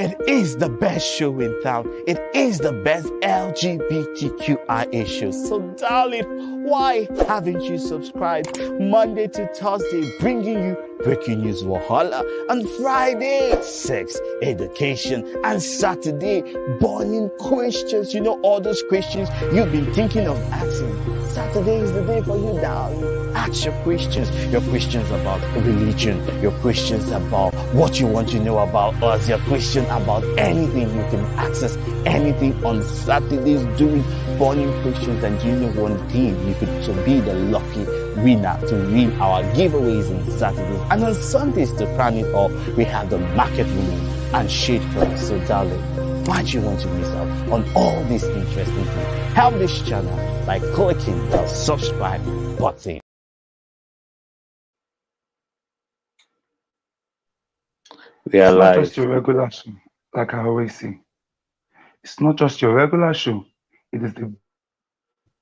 It is the best show in town. It is the best LGBTQI issue. So darling, why haven't you subscribed? Monday to Thursday, bringing you breaking news Wahala. On Friday, sex, education. And Saturday, burning questions. You know, all those questions you've been thinking of asking. Saturday is the day for you, darling. Ask your questions about religion, your questions about what you want to know about us, your question about anything. You can access anything on Saturdays doing burning questions, and you know one thing, you could to be the lucky winner to win our giveaways on Saturdays. And on Sundays, to crown it all, we have the market women and shade clubs. So darling, why do you want to miss out on all these interesting things? Help this channel by clicking the subscribe button. We are live. Not just your regular show, like I always say. It's not just your regular show. It is the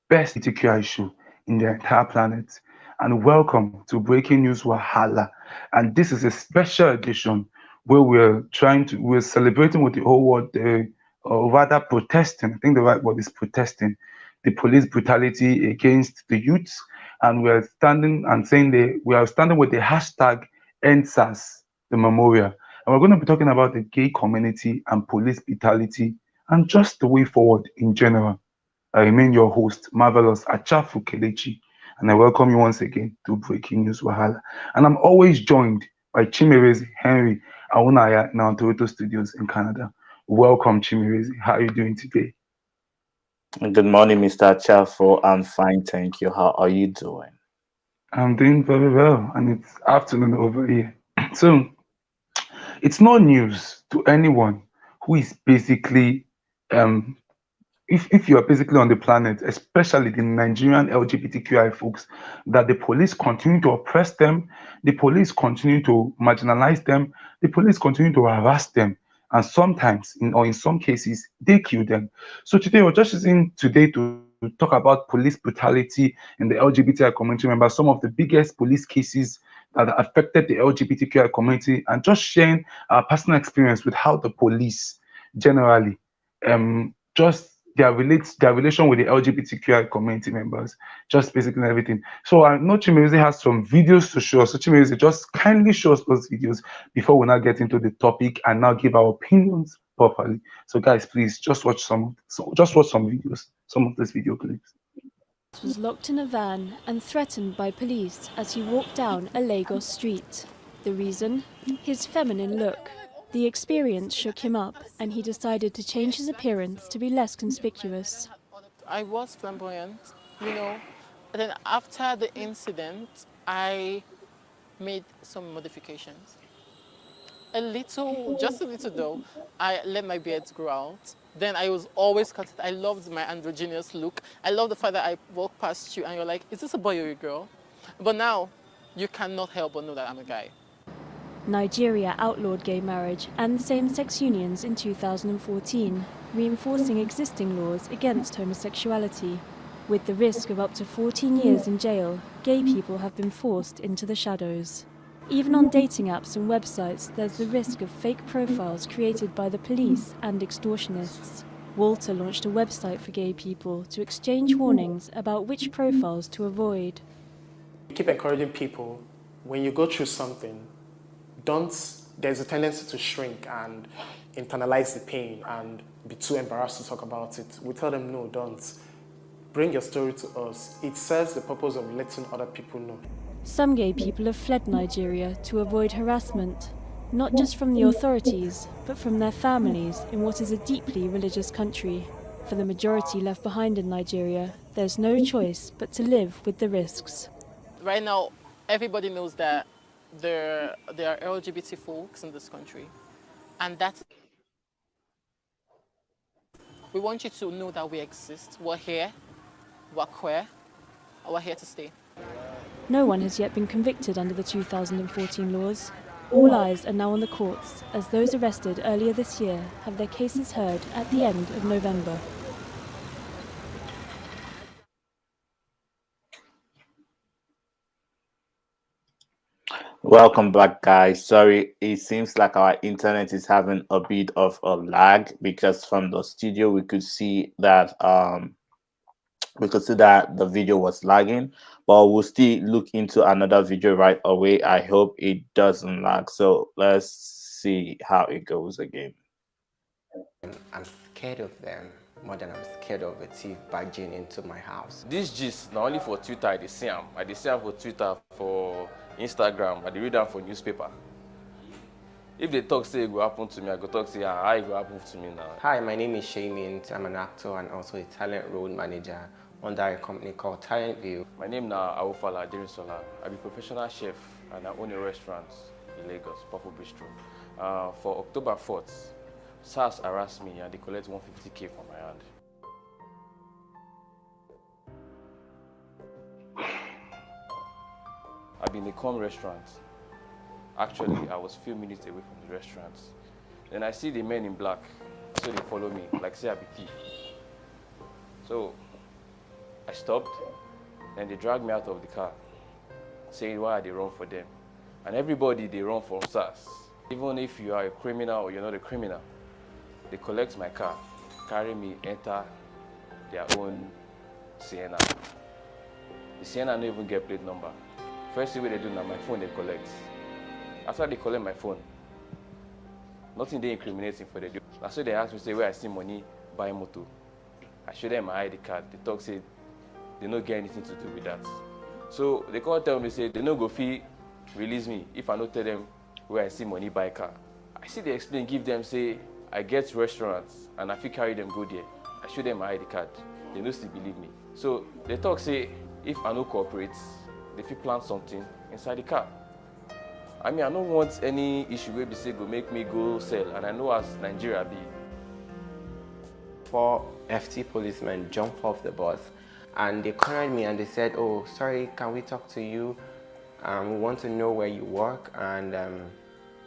best LGBTQI show in the entire planet. And welcome to Breaking News Wahala. And this is a special edition where we're celebrating with the whole world, or rather protesting. I think the right word is protesting the police brutality against the youths. And we're standing and saying we are standing with the hashtag EndSARS, the memorial. And we're going to be talking about the gay community and police brutality and just the way forward in general. I remain your host, Marvelous Achafu Kelechi, and I welcome you once again to Breaking News Wahala. And I'm always joined by Chimerezi Henry Awunaya in our Toronto studios in Canada. Welcome, Chimerezi. How are you doing today? Good morning, Mr. Achafu. I'm fine, thank you. How are you doing? I'm doing very well, and it's afternoon over here. So, it's no news to anyone who is basically, if you are basically on the planet, especially the Nigerian LGBTQI folks, that the police continue to oppress them, the police continue to marginalize them, the police continue to harass them, and sometimes, in some cases, they kill them. So today, we're just using today to talk about police brutality in the LGBTI community. Remember, some of the biggest police cases that affected the LGBTQI community, and just sharing our personal experience with how the police generally just their relation with the LGBTQI community members, just basically everything. So I know Chimerezi has some videos to show us. So Chimerezi, just kindly show us those videos before we now get into the topic and now give our opinions properly. So guys, please just watch some videos, some of these video clips. Was locked in a van and threatened by police as he walked down a Lagos street. The reason? His feminine look. The experience shook him up, and he decided to change his appearance to be less conspicuous. I was flamboyant, you know. And then after the incident, I made some modifications. Just a little though. I let my beard grow out. Then I was always cut. I loved my androgynous look. I love the fact that I walk past you and you're like, is this a boy or a girl? But now, you cannot help but know that I'm a guy. Nigeria outlawed gay marriage and same-sex unions in 2014, reinforcing existing laws against homosexuality. With the risk of up to 14 years in jail, gay people have been forced into the shadows. Even on dating apps and websites, there's the risk of fake profiles created by the police and extortionists. Walter launched a website for gay people to exchange warnings about which profiles to avoid. We keep encouraging people, when you go through something, there's a tendency to shrink and internalize the pain and be too embarrassed to talk about it. We tell them, no, don't. Bring your story to us. It serves the purpose of letting other people know. Some gay people have fled Nigeria to avoid harassment, not just from the authorities, but from their families in what is a deeply religious country. For the majority left behind in Nigeria, there's no choice but to live with the risks. Right now, everybody knows that there are LGBT folks in this country, and we want you to know that we exist. We're here, we're queer, and we're here to stay. No one has yet been convicted under the 2014 laws. All eyes are now on the courts, as those arrested earlier this year have their cases heard at the end of November. Welcome back, guys. Sorry, it seems like our internet is having a bit of a lag because from the studio we could see that the video was lagging, but we'll still look into another video right away. I hope it doesn't lag. So let's see how it goes again. I'm scared of them more than I'm scared of a thief barging into my house. This gist not only for Twitter, I dey see am for Twitter, for Instagram, I dey read am for newspaper. If they talk say it go happen to me, I go talk say how it go happen to me now. Hi, my name is Shaymint. I'm an actor and also a talent road manager under a company called Talent View. My name na Awofala Aderinsola. I be professional chef and I own a restaurant in Lagos, Purple Bistro. For October 4th, SARS harassed me and they collect 150K from my hand. I've been in a calm restaurant. Actually, I was a few minutes away from the restaurant. Then I see the men in black, so they follow me, like say I be thief. So I stopped, and they dragged me out of the car, saying why they run for them. And everybody, they run from SARS. Even if you are a criminal or you're not a criminal, they collect my car, carry me, enter their own Sienna. The Sienna don't even get plate number. First thing they do now, my phone they collect. After they collect my phone, nothing they incriminating for they do. That's why they ask me, say, where I see money, buy motor. I show them my ID card. They talk, say, they don't get anything to do with that. So they call tell me, say, they no go fee release me if I don't tell them where I see money, buy car. I see they explain, give them, say, I get restaurants and I feel carry them go there. I show them my ID card. They no still believe me. So they talk, say, if I no cooperate, they feel plan something inside the car. I mean, I don't want any issue where they say go make me go sell, and I know as Nigeria be. 4 FT policemen jumped off the bus and they cornered me and they said, oh, sorry, can we talk to you? We want to know where you work and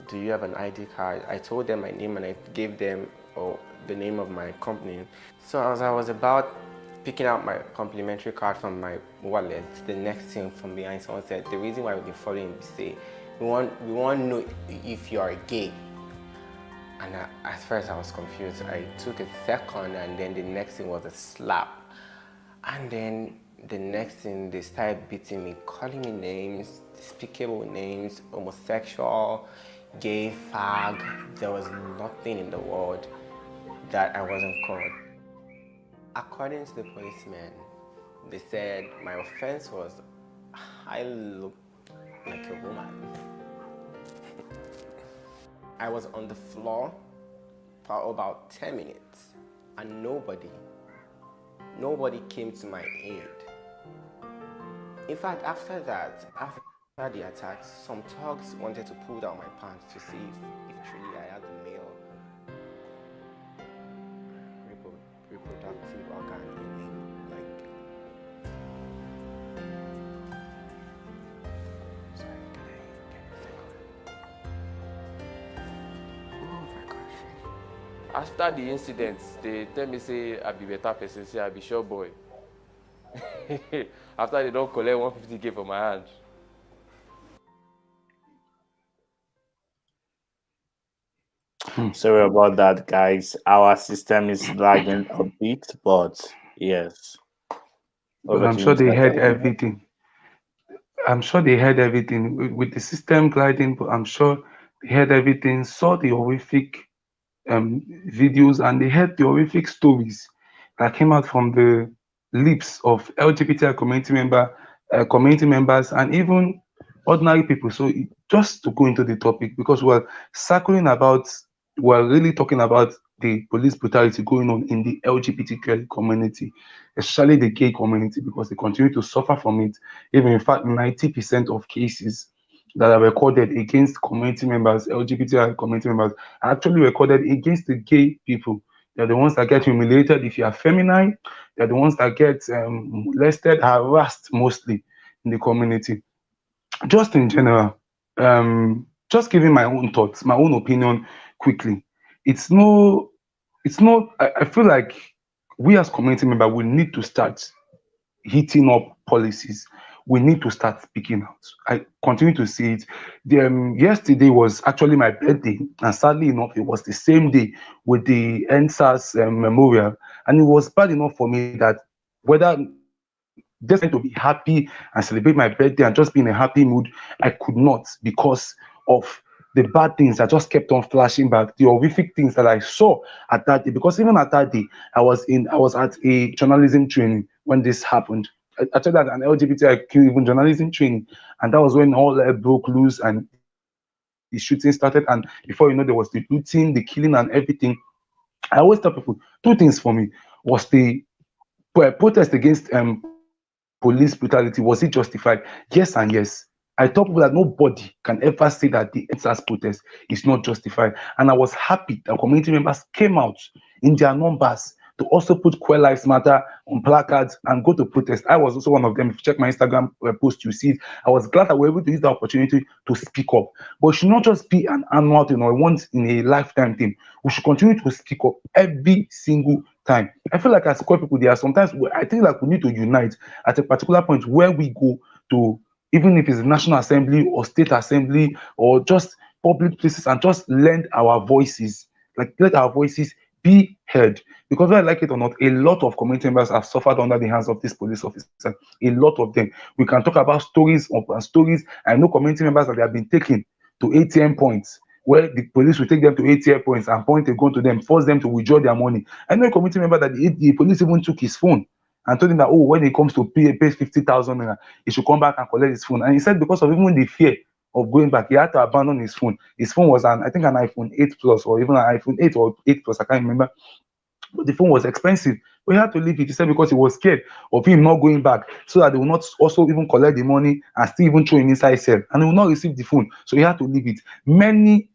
do you have an ID card? I told them my name and I gave them the name of my company. So as I was about picking out my complimentary card from my wallet, the next thing from behind someone said, the reason why we've been following you is say, we want to know if you are gay. And at first I was confused. I took a second and then the next thing was a slap. And then the next thing they started beating me, calling me names, despicable names, homosexual, gay, fag. There was nothing in the world that I wasn't called. According to the policemen, they said my offense was I looked like a woman. I was on the floor for about 10 minutes and nobody came to my aid. In fact, after that, after the attack, some thugs wanted to pull down my pants to see if truly I had the male reproductive organ in like. Sorry, can I get a second? Oh my gosh. After the incident, they tell me say I be better person, say I be sure boy. After they don't collect 150K from my hand. Sorry about that, guys. Our system is lagging a bit, but yes. But I'm sure they heard everything. I'm sure they heard everything with the system gliding. But I'm sure they heard everything, saw the horrific videos, and they heard the horrific stories that came out from the lips of LGBTI community members, and even ordinary people. So just to go into the topic, because we're really talking about the police brutality going on in the LGBTQI community, especially the gay community, because they continue to suffer from it. Even in fact, 90% of cases that are recorded against community members, LGBTI community members, are actually recorded against the gay people. They're the ones that get humiliated if you are feminine. They're the ones that get molested, harassed mostly in the community. Just in general, just giving my own thoughts, my own opinion quickly. I feel like we as community members will need to start hitting up policies. we need to start speaking out. I continue to see it. Yesterday was actually my birthday, and sadly enough, it was the same day with the EndSARS memorial, and it was bad enough for me that whether just trying to be happy and celebrate my birthday and just be in a happy mood, I could not because of the bad things that just kept on flashing back, the horrific things that I saw at that day. Because even at that day, I was at a journalism training when this happened. I told that an LGBTIQ even journalism training, and that was when all broke loose and the shooting started. And before you know, there was the looting, the killing, and everything. I always tell people two things for me was the protest against police brutality, was it justified? Yes and yes. I tell people that nobody can ever say that the EndSARS protest is not justified. And I was happy that community members came out in their numbers to also put Queer Lives Matter on placards and go to protest. I was also one of them. If you check my Instagram post, you see it. I was glad that we were able to use the opportunity to speak up. But it should not just be an annual thing or a once in a lifetime thing. We should continue to speak up every single time. I feel like as queer people, there are sometimes where I think like we need to unite at a particular point where we go to, even if it's the National Assembly or State Assembly or just public places, and just lend our voices, like let our voices be heard. Because whether I like it or not, a lot of community members have suffered under the hands of this police officer. A lot of them. We can talk about stories upon stories. I know community members that they have been taken to ATM points where the police will take them to ATM points and point a gun to them, force them to withdraw their money. I know a community member that the police even took his phone and told him that, oh, when it comes to pay 50,000 naira, he should come back and collect his phone. And he said because of even the fear of going back, he had to abandon his phone. His phone was I think an iPhone 8 Plus or even an iPhone 8 or 8 Plus, I can't remember. But the phone was expensive. We had to leave it. He said because he was scared of him not going back, so that they will not also even collect the money and still even throw him inside cell, and he will not receive the phone. So he had to leave it. Many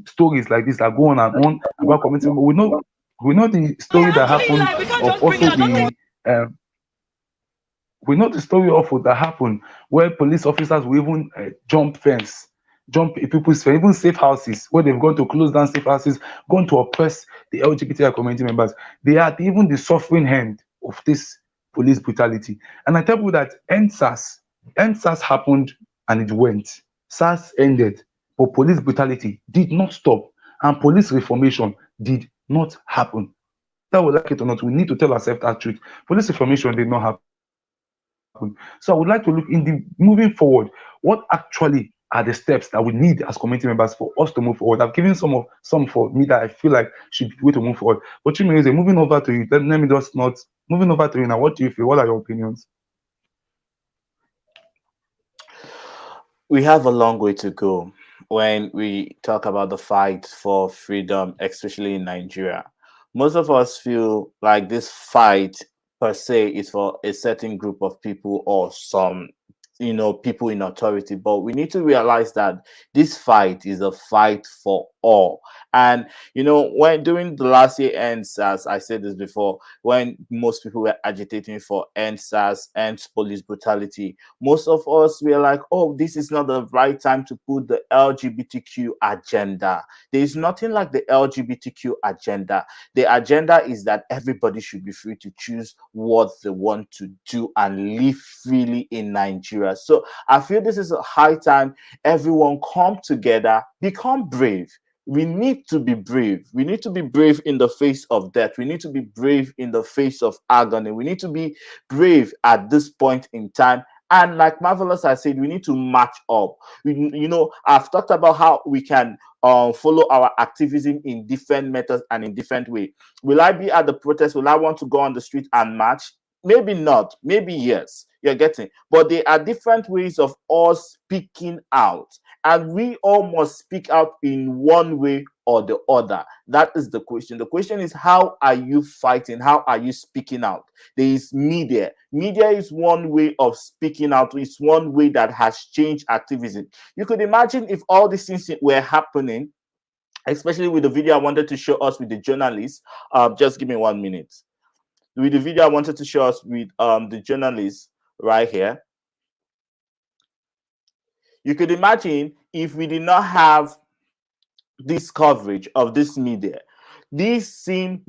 stories like this that go on and on about community. We know the story that happened of also the um, we know the story of what that happened where police officers will even jump fence, jump people's fence, even safe houses where they've gone to close down safe houses, gone to oppress the LGBTI community members. They are even the suffering end of this police brutality. And I tell you that EndSARS happened and it went. SARS ended, but police brutality did not stop, and police reformation did not happen. That we like it or not, we need to tell ourselves that truth. Police reformation did not happen. So I would like to look in the moving forward, what actually are the steps that we need as community members for us to move forward. I've given some for me that I feel like should be the way to move forward. But Chimezie, moving over to you, let me just not moving over to you now. What do you feel? What are your opinions? We have a long way to go when we talk about the fight for freedom, especially in Nigeria. Most of us feel like this fight per se is for a certain group of people or some, people in authority, but we need to realize that this fight is a fight for all. And when during the last year ends, as I said this before, when most people were agitating for EndSARS, end police brutality, most of us were like, oh, this is not the right time to put the LGBTQ agenda. There is nothing like the LGBTQ agenda. The agenda is that everybody should be free to choose what they want to do and live freely in Nigeria. So I feel this is a high time everyone come together, become brave. We need to be brave. We need to be brave in the face of death. We need to be brave in the face of agony. We need to be brave at this point in time. And like Marvelous has said, we need to match up. I've talked about how we can follow our activism in different methods and in different ways. Will I be at the protest? Will I want to go on the street and march? Maybe not. Maybe yes. You're getting. But there are different ways of us speaking out. And we all must speak out in one way or the other. That is the question. The question is, how are you fighting? How are you speaking out? There is media. Media is one way of speaking out. It's one way that has changed activism. You could imagine if all these things were happening, especially with the video I wanted to show us with the journalists. Just give me 1 minute. With the video I wanted to show us with the journalists right here. You could imagine if we did not have this coverage of this media, this incident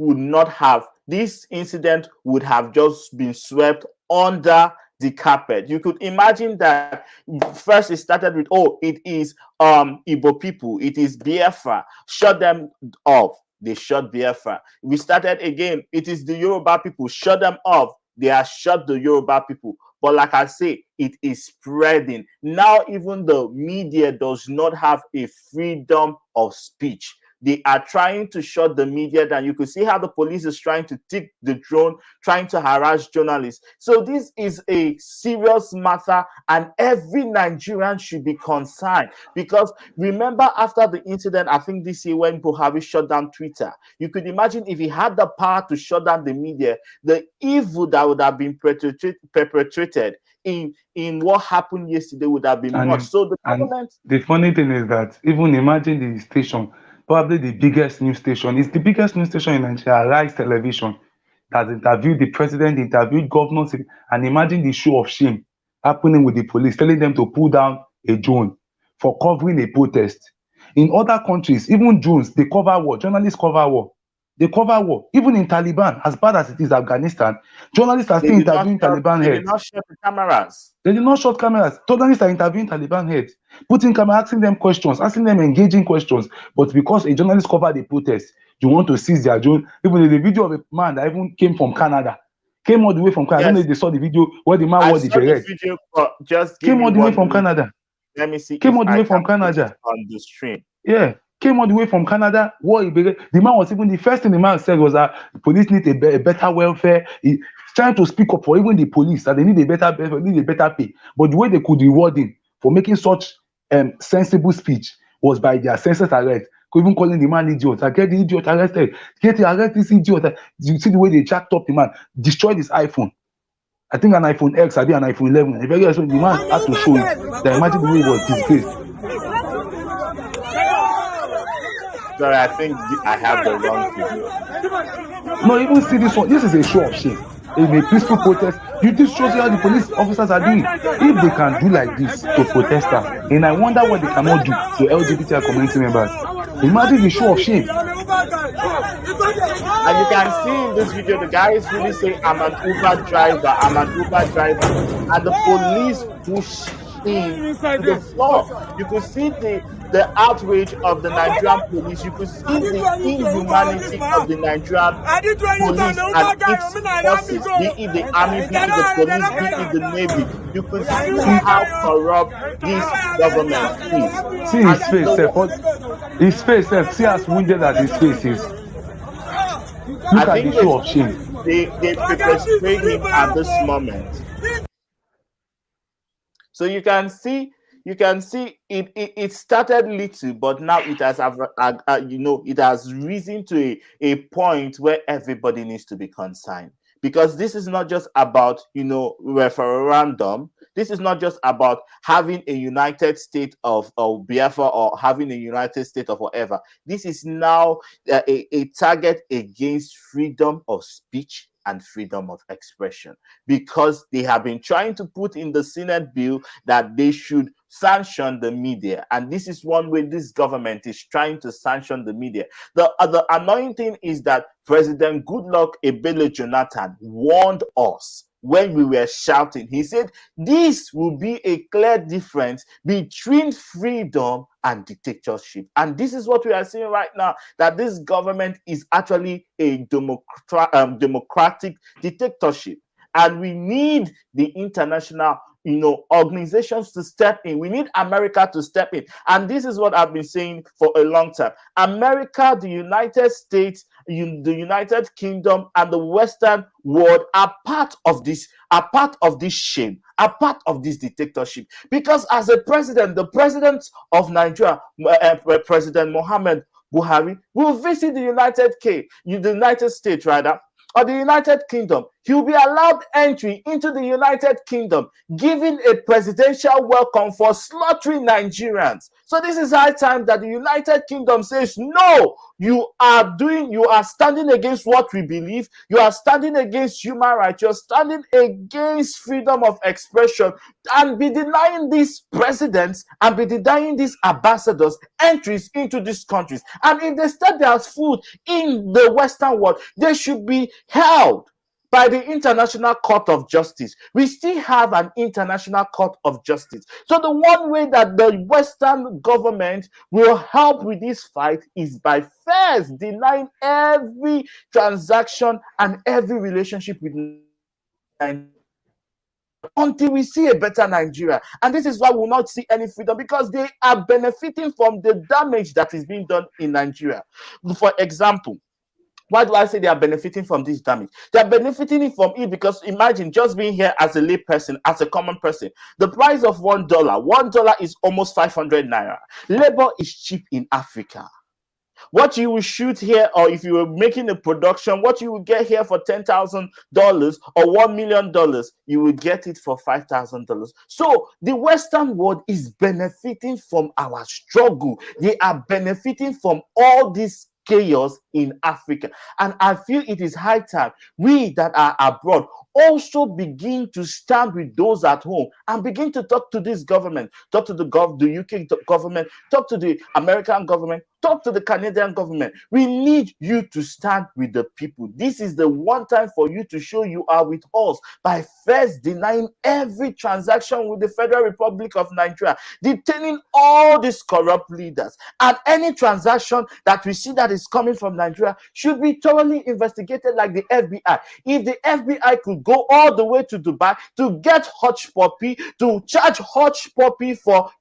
would have just been swept under the carpet. You could imagine that first it started with, oh, it is Igbo people, it is Biafra, shut them off. They shut Biafra. We started again, it is the Yoruba people, shut them off. They are shut the Yoruba people. But like I say, it is spreading. Now even the media does not have a freedom of speech. They are trying to shut the media down. You could see how the police is trying to take the drone, trying to harass journalists. So this is a serious matter, and every Nigerian should be concerned. Because remember, after the incident, I think this year when Buhari shut down Twitter, you could imagine if he had the power to shut down the media, the evil that would have been perpetrated in what happened yesterday would have been much. So the government. The funny thing is that even imagine the station, probably the biggest news station, it's the biggest news station in Nigeria, Rise Television, that interviewed the president, interviewed governors, and imagine the show of shame happening with the police, telling them to pull down a drone for covering a protest. In other countries, even drones, they cover war, journalists cover war. They cover war. Even in Taliban, as bad as it is Afghanistan, journalists are still interviewing Taliban They heads. did not shut the cameras. They did not shut cameras. Journalists are interviewing Taliban heads, putting camera, asking them questions, asking them engaging questions. But because a journalist covered the protest, you want to seize their drone. Even in the video of a man that even came from Canada, came all the way from Canada. I don't know if they saw the video where the man wore the beret. Video, just came all the way from Canada. Let me see. Came all the way from Canada on the stream. Yeah. Came all the way from Canada. What the man was even the first thing the man said was that the police need a better welfare. He's trying to speak up for even the police that they need a better pay. But the way they could reward him for making such sensible speech was by their senseless arrest. Even calling the man idiot. I get the idiot arrested. Get the arrest this idiot. You see the way they jacked up the man, destroyed his iPhone. I think an iPhone X, I did an iPhone 11. The man had to show it. That imagine the way it was disgraced. Sorry, I think I have the wrong video. No, even see this one. This is a show of shame. In a peaceful protest, this shows you how the police officers are doing. If they can do like this to protesters, and I wonder what they cannot do to LGBTQI community members. Imagine the show of shame. And you can see in this video, the guy is really saying, I'm an Uber driver, and the police push him to the floor. You could see the outrage of the Nigerian police. You could see the inhumanity of the Nigerian police and its forces, be it the army, be it the police, be it the navy. You could see how corrupt this government is. See his face, sir. His face, sir. See how wounded that his face is. Look at the show of shame. They perpetrate him at this moment. So you can see it started little, but now it has it has risen to a point where everybody needs to be concerned, because this is not just about referendum. This is not just about having a United States of Biafra or having a United States of whatever. This is now a target against freedom of speech and freedom of expression, because they have been trying to put in the Senate bill that they should sanction the media. And this is one way this government is trying to sanction the media. The other annoying thing is that President Goodluck Ebele Jonathan warned us when we were shouting. He said this will be a clear difference between freedom and dictatorship. And this is what we are seeing right now, that this government is actually a democratic dictatorship. And we need the international organizations to step in. We need America to step in. And this is what I've been saying for a long time. America, the United States, the United Kingdom, and the Western world are part of this shame, are part of this dictatorship. Because as a president, the president of Nigeria, President Muhammad Buhari, will visit the United States, rather, or the United Kingdom. He will be allowed entry into the United Kingdom, giving a presidential welcome for slaughtering Nigerians. So this is high time that the United Kingdom says, no, you are standing against what we believe. You are standing against human rights. You're standing against freedom of expression, and be denying these presidents and be denying these ambassadors entries into these countries. And if they step their foot in the Western world, they should be held by the International Court of Justice. We still have an International Court of Justice. So the one way that the Western government will help with this fight is by first denying every transaction and every relationship with Nigeria until we see a better Nigeria. And this is why we will not see any freedom, because they are benefiting from the damage that is being done in Nigeria. For example, why do I say they are benefiting from this damage? They are benefiting from it because imagine just being here as a lay person, as a common person. The price of $1 is almost 500 naira. Labor is cheap in Africa. What you will shoot here, or if you were making a production, what you will get here for $10,000 or $1 million, you will get it for $5,000. So the Western world is benefiting from our struggle. They are benefiting from all this chaos in Africa. And I feel it is high time we that are abroad also begin to stand with those at home and begin to talk to this government, talk to the UK government, talk to the American government, talk to the Canadian government. We need you to stand with the people. This is the one time for you to show you are with us by first denying every transaction with the Federal Republic of Nigeria, detaining all these corrupt leaders, and any transaction that we see that is coming from Nigeria should be thoroughly investigated like the FBI. If the FBI could go all the way to Dubai to get Hush Puppy, to charge Hush Puppy for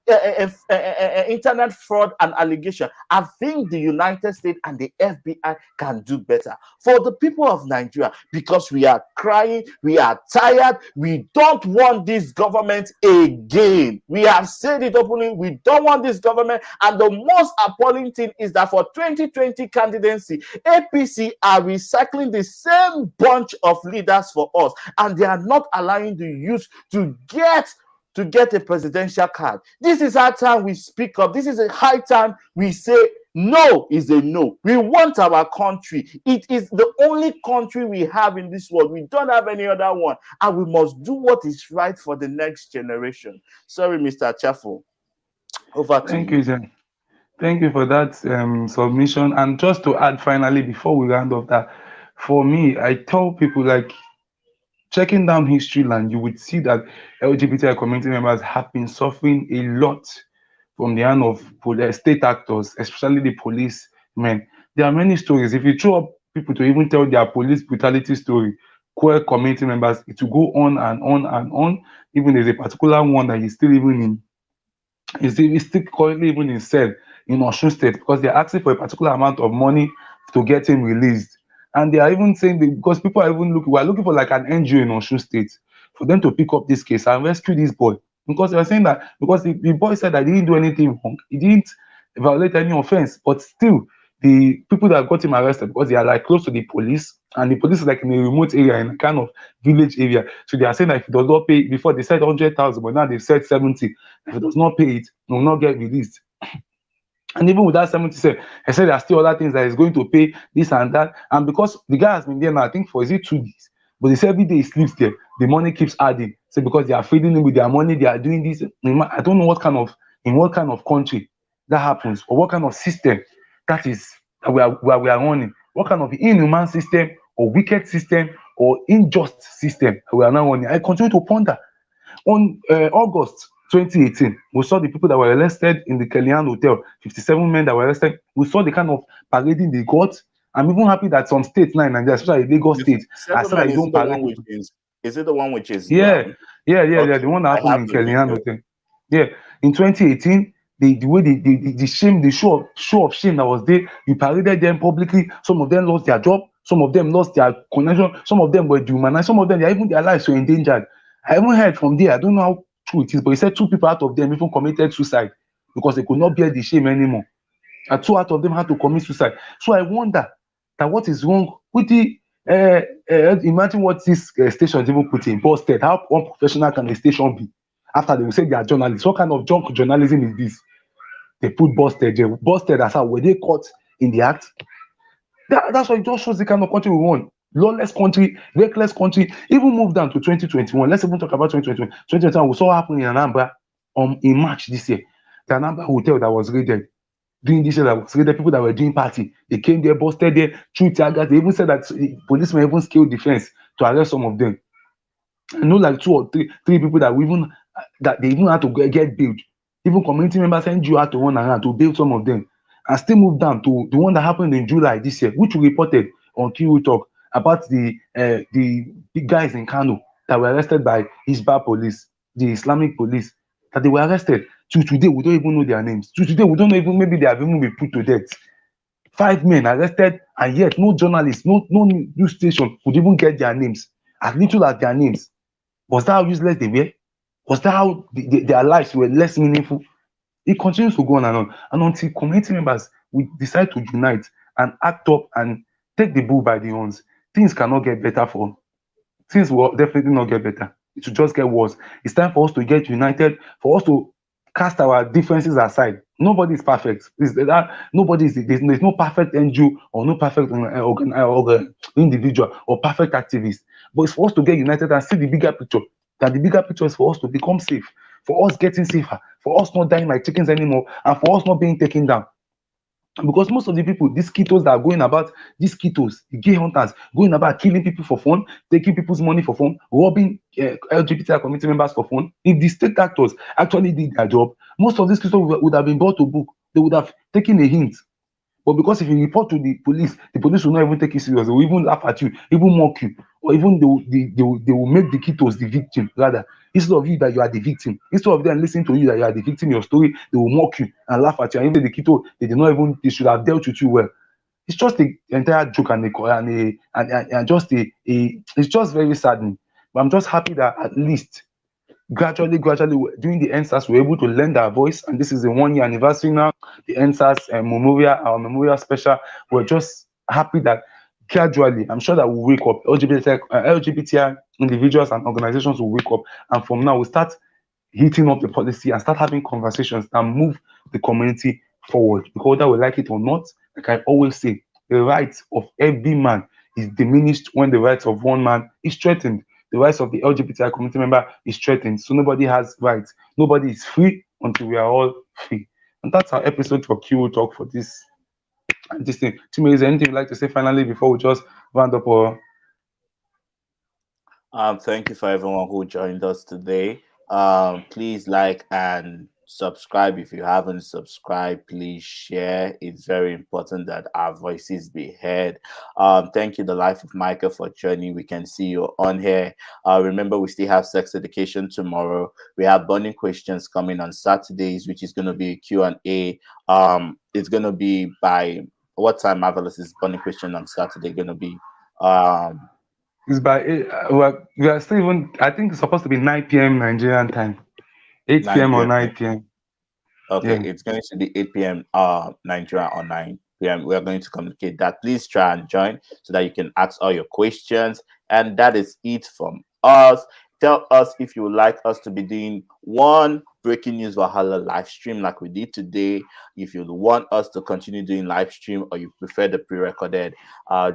internet fraud and allegation, I think the United States and the FBI can do better for the people of Nigeria, because we are crying, we are tired, we don't want this government again. We have said it openly, we don't want this government. And the most appalling thing is that for 2020 candidacy, APC are recycling the same bunch of leaders for us, and they are not allowing the youth to get a presidential card. This is our time we speak up. This is a high time we say no is a no. We want our country. It is the only country we have in this world. We don't have any other one, and we must do what is right for the next generation. Sorry, Mr. Chaffo. Over to Thank you. you, Jen. Thank you for that submission. And just to add finally, before we round off that, for me, I tell people, like, checking down history land, you would see that LGBTI community members have been suffering a lot from the hand of state actors, especially the police men. There are many stories. If you throw up people to even tell their police brutality story, queer community members, it will go on and on and on. Even there's a particular one that he's still even in, he's still currently even in cell in Osun State, because they're asking for a particular amount of money to get him released. And they are even saying because people are even looking, we're looking for like an NGO in Osun State for them to pick up this case and rescue this boy. Because they are saying that because the boy said that he didn't do anything wrong, he didn't violate any offense, but still the people that got him arrested, because they are like close to the police, and the police is like in a remote area, in a kind of village area. So they are saying that if he does not pay, before they said 100,000, but now they said 70. If he does not pay it, he will not get released. And even with that 70, I said there are still other things that he's going to pay, this and that. And because the guy has been there now, I think for 2 days, but they say every day he sleeps there, the money keeps adding. So because they are feeding him with their money, they are doing this. I don't know in what kind of country that happens, or what kind of system that is that we are running. What kind of inhuman system, or wicked system, or unjust system we are now running. I continue to ponder. On August 2018, we saw the people that were arrested in the Kellyanne Hotel, 57 men that were arrested. We saw the kind of parading they got. I'm even happy that some states now in Nigeria, especially Lagos State, I said I don't parade. Is it the one which is? Yeah, the one that happened in Kellyanne Hotel. Yeah, in 2018, the way the shame, the show of shame that was there, you paraded them publicly. Some of them lost their job, some of them lost their connection, some of them were dehumanized, some of them even their lives were endangered. I even heard from there, I don't know how true it is, but he said 2 people out of them even committed suicide because they could not bear the shame anymore. And 2 out of them had to commit suicide. So I wonder that what is wrong with the imagine what this station even put in busted. How unprofessional can a station be? After they will say they are journalists, what kind of junk journalism is this? They put busted. Busted as how were they caught in the act? That's why it just shows the kind of country we want. Lawless country, reckless country. Even move down to 2021. Let's even talk about 2021. 2021, we saw what happened in Anambra in March this year. The Anambra hotel that was raided. doing this, that so the people that were doing party, they came there, busted there, threw tear gas. They even said that policemen even scaled the fence to arrest some of them. I know like two or three people that we even that they even had to get bailed. Even community members sent you out to run around to bail some of them, and still move down to the one that happened in July this year, which we reported on Kiwi Talk about the big guys in Kano that were arrested by Hisba police, the Islamic police, that they were arrested. To today, we don't even know their names. To today, we don't know even maybe they have even been put to death. 5 men arrested, and yet no journalist, no news station could even get their names, as little as their names. Was that how useless they were? Was that how their lives were less meaningful? It continues to go on and on. And until community members we decide to unite and act up and take the bull by the horns, things cannot get better for things will definitely not get better. It will just get worse. It's time for us to get united, for us to cast our differences aside. Nobody is perfect. There's no perfect NGO or no perfect individual or perfect activist. But it's for us to get united and see the bigger picture. That the bigger picture is for us to become safe, for us getting safer, for us not dying like chickens anymore, and for us not being taken down. Because most of the people, these ketos that are going about, these ketos, the gay hunters, going about killing people for fun, taking people's money for fun, robbing LGBTQI community members for fun. If the state actors actually did their job, most of these ketos would have been brought to book. They would have taken a hint. But because if you report to the police will not even take it serious. They will even laugh at you, even mock you, or even they will make the ketos the victim rather. Instead of you that you are the victim, instead of them listening to you that you are the victim, your story, they will mock you and laugh at you. And even the keto, they should have dealt with you well. It's just the entire joke and just it's just very saddening. But I'm just happy that at least gradually during the EndSARS we're able to lend our voice, and this is the 1 year anniversary now, the EndSARS our memorial special. We're just happy that gradually, I'm sure that we'll wake up, LGBTI individuals and organizations will wake up, and from now we'll start hitting up the policy and start having conversations that move the community forward. Because whether we like it or not, like I always say, the rights of every man is diminished when the rights of one man is threatened. The rights of the LGBTI community member is threatened. So nobody has rights. Nobody is free until we are all free. And that's our episode for Q Talk for this thing. Timmy, is there anything you'd like to say finally before we just round up? Or Thank you for everyone who joined us today. Please like and subscribe if you haven't subscribed. Please share. It's very important that our voices be heard. Thank you, The Life of Micah, for joining. We can see you on here. Remember, we still have sex education tomorrow. We have burning questions coming on Saturdays, which is going to be a Q&A. It's going to be by what time, Marvelous, is burning question on Saturday going to be? it's by we are still even, I think it's supposed to be 9 p.m. Nigerian time. 8 p.m. or 9 p.m. Okay, Yeah. it's going to be 8 p.m. Nigeria or 9 p.m. We are going to communicate that. Please try and join so that you can ask all your questions. And that is it from us. Tell us if you would like us to be doing one breaking news Valhalla live stream like we did today. If you want us to continue doing live stream or you prefer the pre-recorded,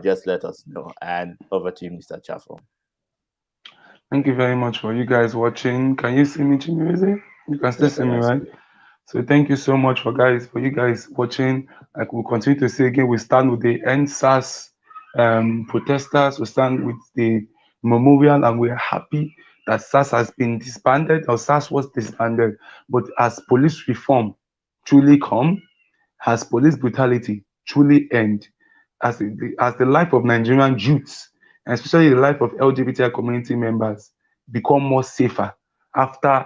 just let us know. And over to you, Mr. Chaffo. Thank you very much for you guys watching. Can you see me, Chimiweze? You can still Yes, see I me, can right? see you. So thank you so much for you guys watching. Like we'll continue to say again, we stand with the EndSARS protesters, we stand with the memorial, and we're happy that SARS has been disbanded, or SARS was disbanded. But as police reform truly come, has police brutality truly end, as the life of Nigerian youths, and especially the life of LGBTI community members, become more safer after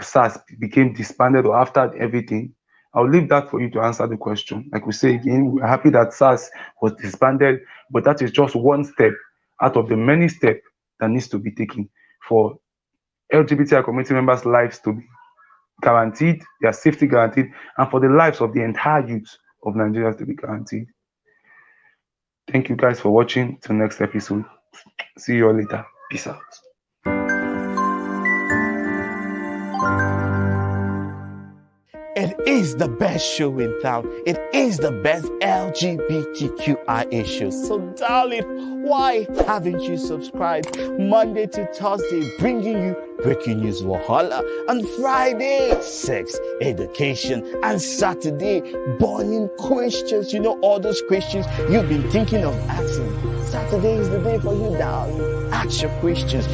SARS became disbanded or after everything? I'll leave that for you to answer the question. Like we say again, we're happy that SARS was disbanded, but that is just one step out of the many steps that needs to be taken for LGBTI community members' lives to be guaranteed, their safety guaranteed, and for the lives of the entire youth of Nigeria to be guaranteed. Thank you guys for watching. Till next episode. See you all later. Peace out. It is the best show in town. It is the best LGBTQI issue. So darling, why haven't you subscribed? Monday to Thursday, bringing you breaking news Wahala. On Friday, sex, education. And Saturday, burning questions. You know, all those questions you've been thinking of asking. Saturday is the day for you, darling. Ask your questions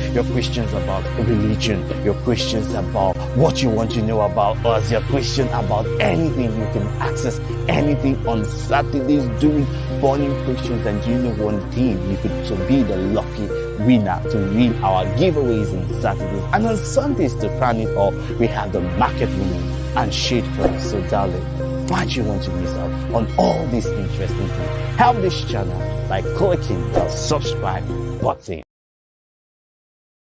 about religion, your questions about what you want to know about us, your question about anything. You can access anything on Saturdays doing burning questions. And you know one thing, you could to be the lucky winner to win our giveaways on Saturdays. And on Sundays, to crown it all, we have the market women and shade friends. So darling, why do you want to miss out on all these interesting things? Help this channel by clicking the subscribe button.